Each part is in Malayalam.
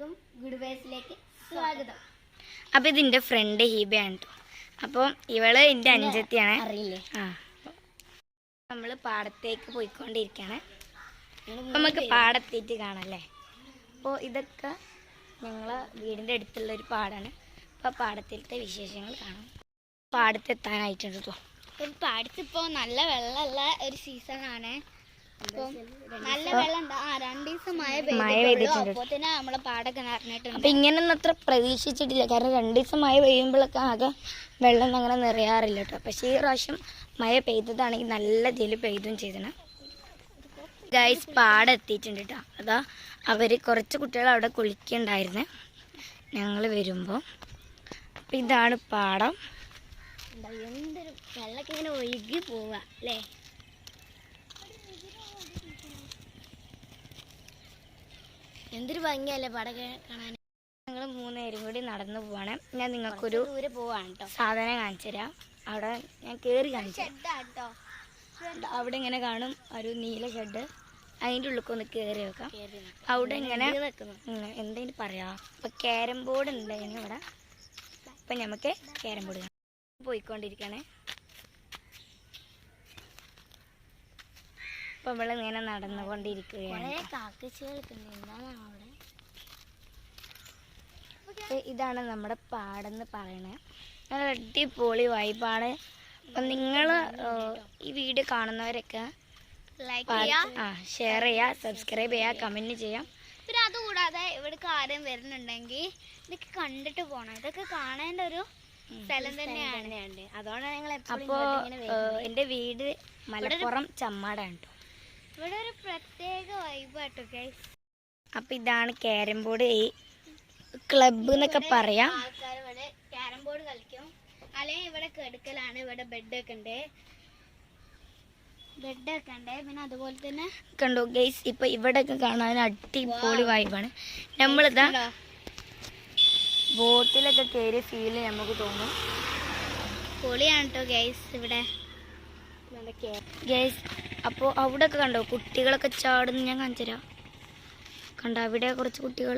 എല്ലാവർക്കും ഗുഡ് വൈസിലേക്ക് സ്വാഗതം. അപ്പോൾ ഇതിൻ്റെ ഫ്രണ്ട് ഹീബയാണ് കേട്ടോ. അപ്പോൾ ഇവള് എൻ്റെ അനുജത്തിയാണ്. അറിയില്ലേ? നമ്മൾ പാടത്തേക്ക് പോയിക്കൊണ്ടിരിക്കുകയാണ്. നമുക്ക് പാടത്തേക്ക് കാണാമല്ലേ. അപ്പോൾ ഇതൊക്കെ ഞങ്ങളെ വീടിൻ്റെ അടുത്തുള്ളൊരു പാടമാണ്. അപ്പോൾ പാടത്തിലത്തെ വിശേഷങ്ങൾ കാണാം. പാടത്തെത്താനായിട്ടുണ്ട് കേട്ടോ. ഇപ്പം പാടത്തിപ്പോൾ നല്ല വെള്ളമുള്ള ഒരു സീസണാണ്. നല്ല വെള്ളം 2 ദിവസം മഴ പെയ്തിട്ടുണ്ട്. അപ്പോൾ തന്നെ നമ്മളെ പാടൊക്കെ നിറഞ്ഞിട്ടുണ്ട്. അപ്പം ഇങ്ങനൊന്നും അത്ര പ്രതീക്ഷിച്ചിട്ടില്ല. കാരണം 2 ദിവസം മഴ പെയ്യുമ്പോഴൊക്കെ ആകെ വെള്ളം അങ്ങനെ നിറയാറില്ല കേട്ടോ. പക്ഷേ ഈ പ്രാവശ്യം മഴ പെയ്തതാണെങ്കിൽ നല്ല ഇതിൽ പെയ്തും ചെയ്തണം. ഗൈസ് പാടം എത്തിയിട്ടുണ്ട് കേട്ടോ. അതാ അവർ കുറച്ച് കുട്ടികൾ അവിടെ കുളിക്കുന്നുണ്ടായിരുന്നു ഞങ്ങൾ വരുമ്പോൾ. അപ്പം ഇതാണ് പാടം. എന്തൊരു വെള്ളമൊക്കെ ഇങ്ങനെ ഒഴുകി പോവുക അല്ലേ. എന്തൊരു ഭംഗിയല്ലേ പാടം കാണാൻ. ഞങ്ങൾ 3 പേരും കൂടി നടന്നു പോവാണ്. ഞാൻ നിങ്ങൾക്കൊരു ദൂരെ പോവാണ് കേട്ടോ. സാധനം കാണിച്ചു തരാം. അവിടെ ഞാൻ കയറി കാണിച്ചു. കേട്ടോ, അവിടെ ഇങ്ങനെ കാണും ഒരു നീല ഷെഡ്. അതിൻ്റെ ഉള്ളിലൊക്കെ കയറി വെക്കാം. അവിടെ ഇങ്ങനെ എന്തെങ്കിലും പറയാം. അപ്പം ക്യാരം ബോർഡ് ഉണ്ട് ഇവിടെ. അപ്പം നമുക്ക് ക്യാരം ബോർഡ് പോയിക്കൊണ്ടിരിക്കണേ. അപ്പം ഇവളിങ്ങനെ നടന്നുകൊണ്ടിരിക്കുകയാണ്. ഇതാണ് നമ്മുടെ പാടെന്ന് പറയണേ. നല്ല അടിപൊളി വൈബാണ്. അപ്പം നിങ്ങൾ ഈ വീഡിയോ കാണുന്നവരൊക്കെ ഷെയർ ചെയ്യുക, സബ്സ്ക്രൈബ് ചെയ്യുക, കമൻറ്റ് ചെയ്യാം. പിന്നെ അതുകൂടാതെ ഇവിടേക്ക് ആരും വരുന്നുണ്ടെങ്കിൽ ഇതൊക്കെ കണ്ടിട്ട് പോകണം. ഇതൊക്കെ കാണേണ്ട ഒരു സ്ഥലം തന്നെയാണ്. അതുകൊണ്ടാണ് ഞങ്ങൾ അപ്പോൾ എൻ്റെ വീട് മലപ്പുറം ചമ്മാടാണ് കേട്ടോ. ഇവിടെ ഒരു പ്രത്യേക വൈബാട്ടോ ഗൈസ്. അപ്പം ഇതാണ് ക്യാരം ബോർഡ്. ഈ ക്ലബ്ബ് എന്നൊക്കെ പറയാം. ആൾക്കാർ ഇവിടെ ക്യാരം ബോർഡ് കളിക്കും. അല്ലെങ്കിൽ ഇവിടെ കെടുക്കലാണ്. ഇവിടെ ബെഡൊക്കെ ഉണ്ട്. പിന്നെ അതുപോലെ തന്നെ കണ്ടോ ഗൈസ്. ഇപ്പൊ ഇവിടെയൊക്കെ കാണാൻ അടിപൊളി വൈബാണ്. നമ്മളിതാ ബോട്ടിലൊക്കെ കയറിയ ഫീല് നമുക്ക് തോന്നും. പൊളിയാണ് കേട്ടോ ഗൈസ് ഇവിടെ ഗൈസ്. അപ്പോൾ അവിടെയൊക്കെ കണ്ടോ കുട്ടികളൊക്കെ ചാടുന്നു. ഞാൻ കാണിച്ചു തരാം. കണ്ടോ അവിടെ കുറച്ച് കുട്ടികൾ.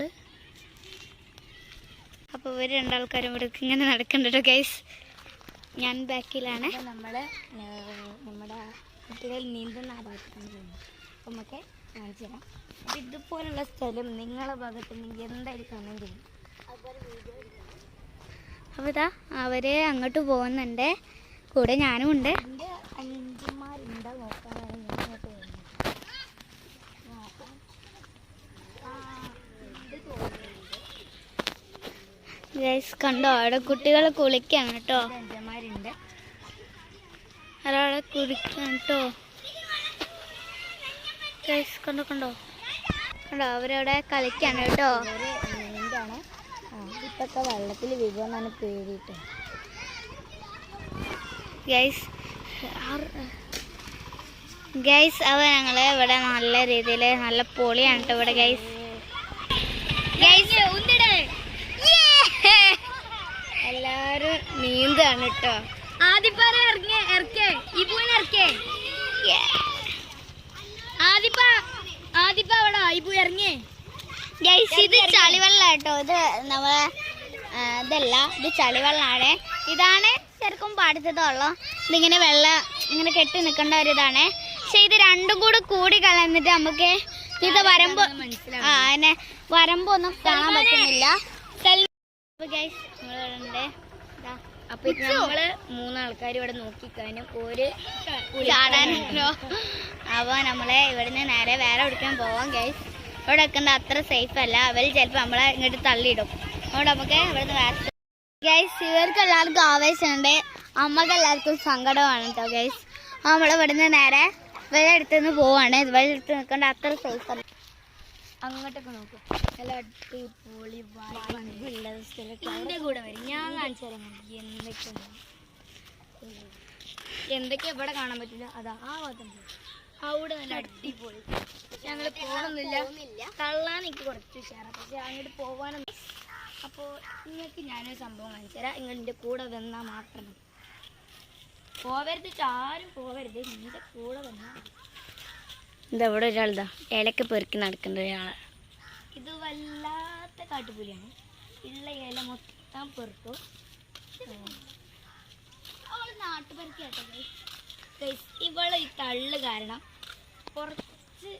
അപ്പോൾ ഇവർ 2 ആൾക്കാരും ഇവിടെ ഇങ്ങനെ നടക്കണ്ടോ ഗൈസ്. ഞാൻ ബാക്കിലാണ്. നമ്മുടെ കുട്ടികൾ നീന്തുന്ന ആ ഭാഗത്താണ് പോകുന്നത്. അപ്പം നമുക്ക് കാണിച്ചു തരാം. അപ്പം ഇതുപോലുള്ള സ്ഥലം നിങ്ങളെ ഭാഗത്ത് നിങ്ങൾ എന്തായാലും കാണാൻ ചെയ്യും. അപ്പോൾ ഇതാ അവര് അങ്ങോട്ട് പോകുന്നുണ്ട്. കൂടെ ഞാനും ഉണ്ട്. എൻ്റെ അഞ്ചന്മാരുണ്ടോ നോക്കാനാണ് ഞാൻ ഇങ്ങോട്ട് വരുന്നത്. ഗൈസ് കണ്ടോ അവിടെ കുട്ടികൾ കുളിക്കാണ് കേട്ടോ. അഞ്ചന്മാരുണ്ട്. ഒരാളെ കുളിക്കാണ് കേട്ടോ ഗൈസ്. കണ്ടോ കണ്ടോ അവരവിടെ കളിക്കാണ് കേട്ടോ. നീന്താണ്. ഇപ്പൊക്കെ വെള്ളത്തിൽ വീഴുമെന്നാണ് പേടിയിട്ട് ഗൈസ്. അവ ഞങ്ങള് ഇവിടെ നല്ല രീതിയിൽ നല്ല പൊളിയാണ് കേട്ടോ ഇവിടെ ഗൈസ്. എല്ലാരും നീന്താണ് കേട്ടോ. ഇത് ചളിവെള്ളം കേട്ടോ. ഇത് നമ്മളെ ഇതല്ല, ഇത് ചളിവെള്ളമാണ്. ഇതാണ് ശരിക്കും പാടത്തത് വെള്ളം. ഇതിങ്ങനെ വെള്ളം ഇങ്ങനെ കെട്ടി നിൽക്കേണ്ട ഒരു ഇതാണ്. പക്ഷെ ഇത് രണ്ടും കൂടി കലർന്നിട്ട് നമുക്ക് ഇത് വരുമ്പോ അതിനെ വരുമ്പൊന്നും കാണാൻ പറ്റുന്നില്ല. അപ്പൊ നമ്മള് 3 ആൾക്കാർ ഇവിടെ നോക്കിക്കാനും ഒരു ചാടാനോ. അപ്പോൾ നമ്മളെ ഇവിടുന്ന് നേരെ വേറെ എവിടേക്കും പോവാം ഗൈസ്. ഇവിടെ വെക്കുന്ന അത്ര സേഫ് അല്ല. അവർ ചിലപ്പോൾ നമ്മളെ ഇങ്ങോട്ട് തള്ളിയിടും. അതുകൊണ്ട് നമുക്ക് ഇവിടുന്ന് വേറെ ഗൈസ്. ഇവർക്ക് എല്ലാവർക്കും ആവേശമുണ്ട്, അമ്മക്ക് എല്ലാവർക്കും സങ്കടമാണ് കേട്ടോ ഗൈസ്. നമ്മൾ ഇവിടുന്ന് നേരെ ഇവരെ അടുത്തുനിന്ന് പോവാണ്. ഇവരെ അടുത്ത് നിൽക്കേണ്ട അത്ര സേഫ് അല്ല. അങ്ങോട്ടൊക്കെ നോക്കും. നല്ല അടിപൊളി വൈബുള്ള സ്ഥലത്ത് എൻ്റെ കൂടെ വരും. ഞാൻ കാണിച്ചു തരാം എന്തൊക്കെയാ ഇവിടെ കാണാൻ പറ്റില്ല. അതാ ആ ഭാഗത്തുണ്ട്. അവിടെ നല്ല അടിപൊളി. ഞങ്ങൾ പോകണമെന്നില്ല. തള്ളാൻ എനിക്ക് കുറച്ച് ഉഷാറാണ്. പക്ഷെ അങ്ങോട്ട് പോകാനൊന്നും. അപ്പോൾ നിങ്ങൾക്ക് ഞാനൊരു സംഭവം കാണിച്ചു തരാം. നിങ്ങളുടെ കൂടെ വന്നാൽ മാത്രം പോവരുത്. ആരും പോവരുത്. നിങ്ങളുടെ കൂടെ വന്നാൽ ഇതാ ഇവിടെ ഒരാളിതാ ഇലക്കെ പെറുക്കി നടക്കുന്ന ഒരാള്. ഇത് വല്ലാത്ത ഇവിടുത്തെ കാട്ടുപുലിയാണ്. ഉള്ള ഇല മൊത്തം പെറുത്തു. ഇവള് ഈ തള്ളു കാരണം കുറച്ച്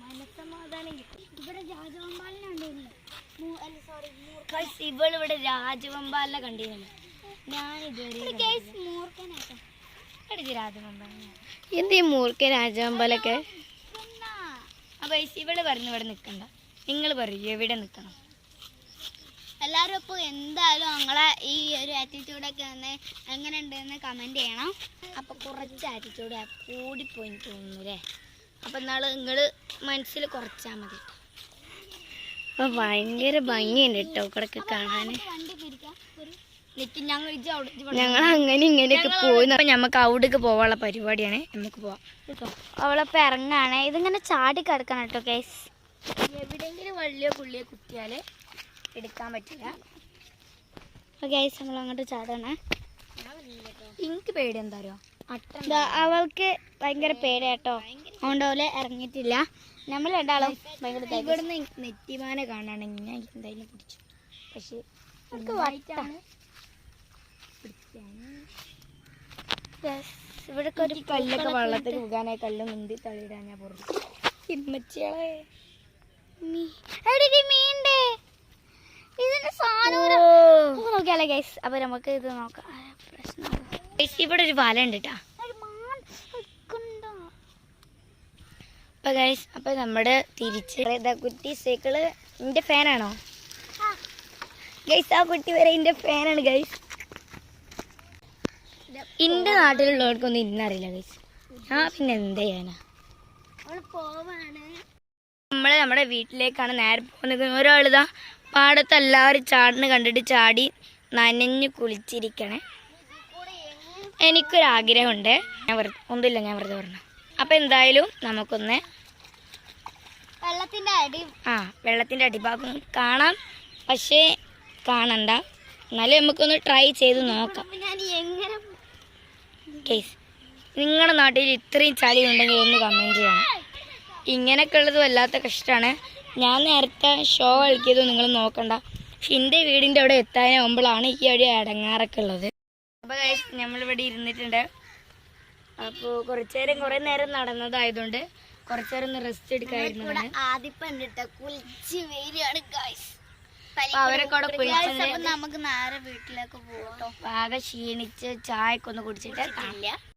മനസമാധാനം കിട്ടും. ഇവിടെ രാജവമ്പാലിനുണ്ട്. ഇവളിവിടെ രാജവമ്പാലിനെ കണ്ടിരുന്നില്ല. ഞാൻ ഇതുവരെ എന്ത് മൂർഖ രാജവമ്പാലൊക്കെ. അപ്പൊ ഇവള് പറഞ്ഞു ഇവിടെ നിക്കണ്ട. നിങ്ങൾ പറയൂ എവിടെ നിക്കണം. എല്ലാവരും ഇപ്പോൾ എന്തായാലും ഞങ്ങളെ ഈ ഒരു ആറ്റിറ്റ്യൂഡൊക്കെ ഒന്ന് എങ്ങനെ ഉണ്ടെന്ന് കമൻറ്റ് ചെയ്യണം. അപ്പൊ കുറച്ച് ആറ്റിറ്റ്യൂഡ് കൂടിപ്പോയി തോന്നുന്നു അല്ലേ. അപ്പൊ എന്നാള് നിങ്ങൾ മനസ്സിൽ കുറച്ചാൽ മതി. അപ്പൊ ഭയങ്കര ഭംഗിയുണ്ട് കേട്ടോ ഇവിടൊക്കെ കാണാൻ. വണ്ടി പിരിക്കാം ഒരു ഞങ്ങൾ അങ്ങനെ ഇങ്ങനെയൊക്കെ പോയി. അപ്പൊ ഞമ്മക്ക് അവിടേക്ക് പോവാനുള്ള പരിപാടിയാണ്. നമുക്ക് പോവാം. അവളപ്പോൾ ഇറങ്ങാണ്. ഇതിങ്ങനെ ചാടി കിടക്കണം കേട്ടോ ഗൈസ്. എവിടെയെങ്കിലും വള്ളിയോ പുള്ളിയോ കുത്തിയാല് എടുക്കാൻ പറ്റില്ല. ഗൈസ് നമ്മൾ അങ്ങോട്ട് ചാടണേ. എനിക്ക് പേടി എന്താ അറിയോ, അവൾക്ക് ഭയങ്കര പേടിയാട്ടോ. അതുകൊണ്ടോലെ ഇറങ്ങിയിട്ടില്ല. നമ്മൾ രണ്ടാളും ഭയങ്കര ഇവിടുന്ന് നെറ്റിമാനെ കാണാണെങ്കിൽ ഞാൻ എന്തായാലും പിടിച്ചു. പക്ഷെ വൈറ്റാണ്. ഇവിടെ ഒരു കല്ലൊക്കെ വെള്ളത്തിൽ മുഖാനായി കല്ല് മുന്തി തള്ളിയിടാൻ ഞാൻ പുറത്തു. ഇമ്മച്ചിയാളെ മീൻ്റെ ഇതിന്റെ സാധനം നോക്കിയാലേ ഗൈസ്. അപ്പൊ നമുക്ക് ഇത് നോക്കാം. ഇവിടെ ഒരു വല ഉണ്ട് കേട്ടാ. അപ്പൊ ഗൈസ് അപ്പൊ നമ്മുടെ തിരിച്ച് കുട്ടി സൈക്കിള് എന്റെ ഫാനാണോ ഗൈസ്? ആ കുട്ടി വരെ എന്റെ ഫാനാണ് ഗൈസ്. എന്റെ നാട്ടിലുള്ളവർക്കൊന്നും ഇന്നറിയില്ല ഗൈസ്. പിന്നെ എന്ത് ചെയ്യാനാ. നമ്മള് നമ്മുടെ വീട്ടിലേക്കാണ് നേരെ പോകുന്നത്. ഒരാളിതാ പാടത്ത് എല്ലാവരും ചാടിന് കണ്ടിട്ട് ചാടി നനഞ്ഞു കുളിച്ചിരിക്കണേ. എനിക്കൊരാഗ്രഹമുണ്ട്. ഞാൻ ഒന്നുമില്ല, ഞാൻ വെറുതെ പറഞ്ഞു. അപ്പൊ എന്തായാലും നമുക്കൊന്ന് വെള്ളത്തിന്റെ അടിഭാഗം കാണാം. പക്ഷേ കാണണ്ട, എന്നാലും നമുക്കൊന്ന് ട്രൈ ചെയ്ത് നോക്കാം. കേസ് നിങ്ങളുടെ നാട്ടിൽ ഇത്രയും ചളി ഉണ്ടെങ്കിൽ ഒന്ന് കമൻറ്റ് ചെയ്യണം. ഇങ്ങനെയൊക്കെ ഉള്ളത് വല്ലാത്ത കഷ്ടമാണ്. ഞാൻ നേരത്തെ ഷോ കളിക്കിയത് നിങ്ങൾ നോക്കണ്ട. പക്ഷെ എൻ്റെ വീടിൻ്റെ അവിടെ എത്താനാകുമ്പോഴാണ് ഈ ഒരു അടങ്ങാറൊക്കെ ഉള്ളത്. അപ്പോൾ നമ്മളിവിടെ ഇരുന്നിട്ടുണ്ട്. അപ്പോൾ കുറേ നേരം നടന്നതായതുകൊണ്ട് കുറച്ചു നേരം ഒന്ന് റെസ്റ്റ് എടുക്കായിരുന്നു. അവരൊക്കെ അവിടെ കുളിച്ചിട്ട് നമുക്ക് നേരെ വീട്ടിലേക്ക് പോകട്ടോ. ആകെ ക്ഷീണിച്ച് ചായക്കൊന്ന് കുടിച്ചിട്ട്